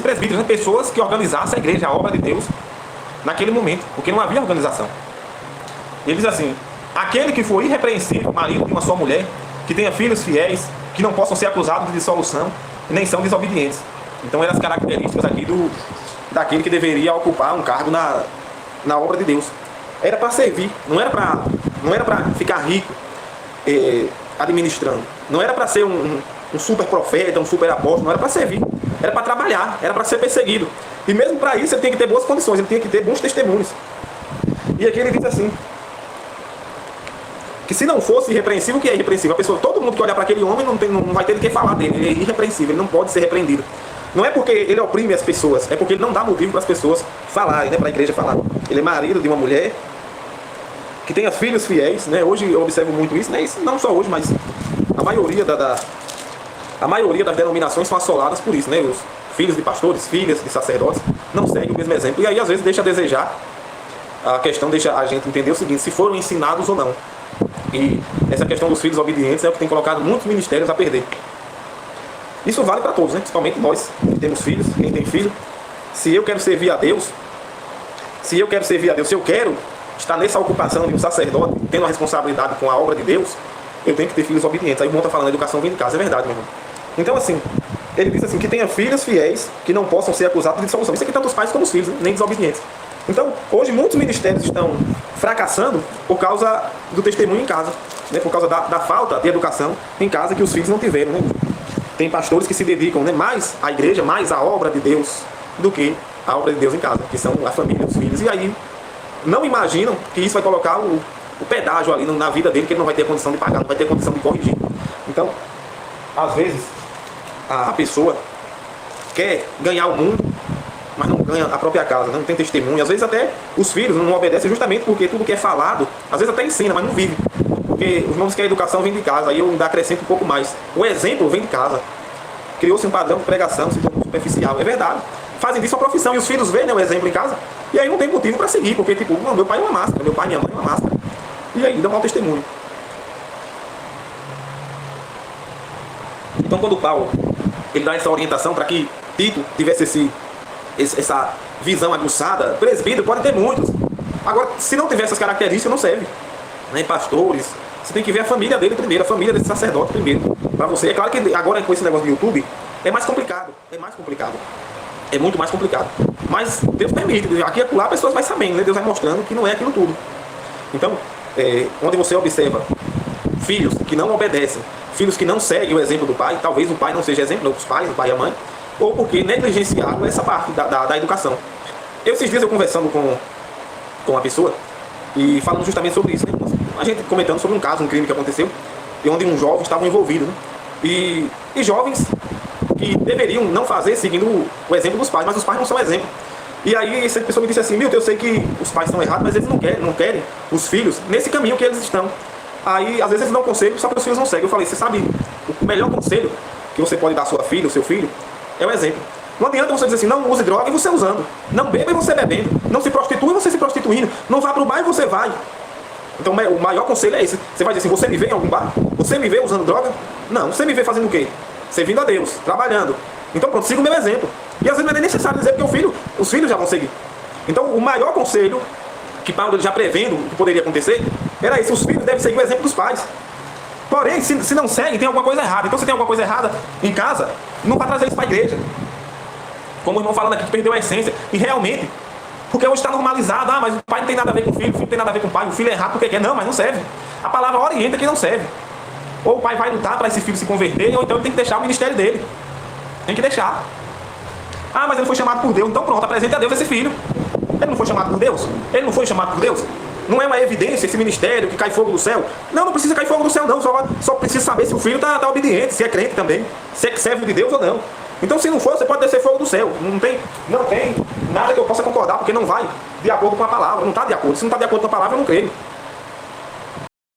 presbíteros, né? Pessoas que organizassem a igreja, a obra de Deus, naquele momento, porque não havia organização. Ele diz assim: aquele que for irrepreensível, marido de uma só mulher, que tenha filhos fiéis, que não possam ser acusados de dissolução, nem são desobedientes. Então eram as características aqui daquele que deveria ocupar um cargo na obra de Deus. Era para servir, não era para ficar rico administrando. Não era para ser um super profeta, um super apóstolo, não era para servir. Era para trabalhar, era para ser perseguido. E mesmo para isso ele tem que ter boas condições, ele tem que ter bons testemunhos. E aqui ele diz assim, que se não fosse irrepreensível, o que é irrepreensível? A pessoa, todo mundo que olhar para aquele homem não vai ter de que falar dele, ele é irrepreensível, ele não pode ser repreendido. Não é porque ele oprime as pessoas, é porque ele não dá motivo para as pessoas falarem, né, para a igreja falar. Ele é marido de uma mulher que tenha filhos fiéis, né? Hoje eu observo muito isso, né? Isso não só hoje, mas a maioria das denominações são assoladas por isso, né? Os filhos de pastores, filhas de sacerdotes não seguem o mesmo exemplo. E aí às vezes deixa a desejar. A questão deixa a gente entender o seguinte: se foram ensinados ou não. E essa questão dos filhos obedientes é o que tem colocado muitos ministérios a perder. Isso vale para todos, né? Principalmente nós que temos filhos, quem tem filho. Se eu quero servir a Deus, se eu quero estar nessa ocupação de um sacerdote, tendo a responsabilidade com a obra de Deus, eu tenho que ter filhos obedientes. Aí o irmão está falando, a educação vem de casa, é verdade, meu irmão. Então assim, ele diz assim, que tenha filhos fiéis, que não possam ser acusados de dissolução. Isso aqui tanto os pais como os filhos, né? Nem desobedientes. Então, hoje muitos ministérios estão fracassando por causa do testemunho em casa, né? Por causa da falta de educação em casa que os filhos não tiveram, né? Tem pastores que se dedicam, né, mais à igreja, mais à obra de Deus, do que a obra de Deus em casa, que são a família, os filhos. E aí não imaginam que isso vai colocar o pedágio ali na vida dele, que ele não vai ter condição de pagar, não vai ter condição de corrigir. Então, às vezes, a pessoa quer ganhar o mundo, mas não ganha a própria casa, não tem testemunho. Às vezes até os filhos não obedecem justamente porque tudo que é falado, às vezes até ensina, mas não vive. Porque os irmãos que a educação vem de casa, aí eu ainda acrescento um pouco mais. O exemplo vem de casa. Criou-se um padrão de pregação, se tornou superficial. É verdade. Fazem disso uma profissão e os filhos veem, né, o exemplo em casa. E aí não tem motivo para seguir, porque tipo, meu pai é uma máscara, meu pai e minha mãe é uma máscara. E aí dá um mau testemunho. Então quando Paulo ele dá essa orientação para que Tito tivesse essa visão aguçada, presbítero pode ter muitos. Agora, se não tiver essas características, não serve. Né? Pastores, você tem que ver a família dele primeiro, a família desse sacerdote primeiro. Para você, é claro que agora com esse negócio do YouTube, é mais complicado. É muito mais complicado. Mas Deus permite, aqui e acolá as pessoas vão sabendo, né? Deus vai mostrando que não é aquilo tudo. Então, onde você observa filhos que não obedecem, filhos que não seguem o exemplo do pai, talvez o pai não seja exemplo, não, os pais, o pai e a mãe, ou porque negligenciaram essa parte da educação. Esses dias eu conversando com uma pessoa e falando justamente sobre isso, né? A gente comentando sobre um caso, um crime que aconteceu, e onde uns jovens estavam envolvidos, né? E jovens que deveriam não fazer seguindo o exemplo dos pais, mas os pais não são exemplo. E aí essa pessoa me disse assim: Milton, eu sei que os pais estão errados, mas eles não querem os filhos nesse caminho que eles estão. Aí às vezes eles dão conselho, só que os filhos não seguem. Eu falei: você sabe, o melhor conselho que você pode dar à sua filha, ao seu filho, é o exemplo. Não adianta você dizer assim: não use droga e você usando, não beba e você bebendo, não se prostitua e você se prostituindo, não vá para o bar e você vai. Então o maior conselho é esse. Você vai dizer assim: você me vê em algum bar? Você me vê usando droga? Não. Você me vê fazendo o quê? Servindo a Deus, trabalhando. Então pronto, siga o meu exemplo. E às vezes não é nem necessário dizer, porque os filhos já vão seguir. Então o maior conselho que Paulo já prevendo o que poderia acontecer era esse: os filhos devem seguir o exemplo dos pais. Porém, se não seguem, tem alguma coisa errada. Então se tem alguma coisa errada em casa, não vai trazer isso para a igreja. Como o irmão falando aqui que perdeu a essência. E realmente, porque hoje está normalizado: mas o pai não tem nada a ver com o filho não tem nada a ver com o pai, o filho é errado porque quer. Não, mas não serve. A palavra orienta que não serve. Ou o pai vai lutar para esse filho se converter, ou então ele tem que deixar o ministério dele. Tem que deixar. Mas ele foi chamado por Deus. Então pronto, apresente a Deus esse filho. Ele não foi chamado por Deus? Ele não foi chamado por Deus? Não é uma evidência esse ministério que cai fogo do céu? Não precisa cair fogo do céu não. Só precisa saber se o filho está obediente, se é crente também, se é servo de Deus ou não. Então se não for, você pode descer fogo do céu. Não tem nada que eu possa concordar, porque não vai de acordo com a palavra. Não está de acordo. Se não está de acordo com a palavra, eu não creio.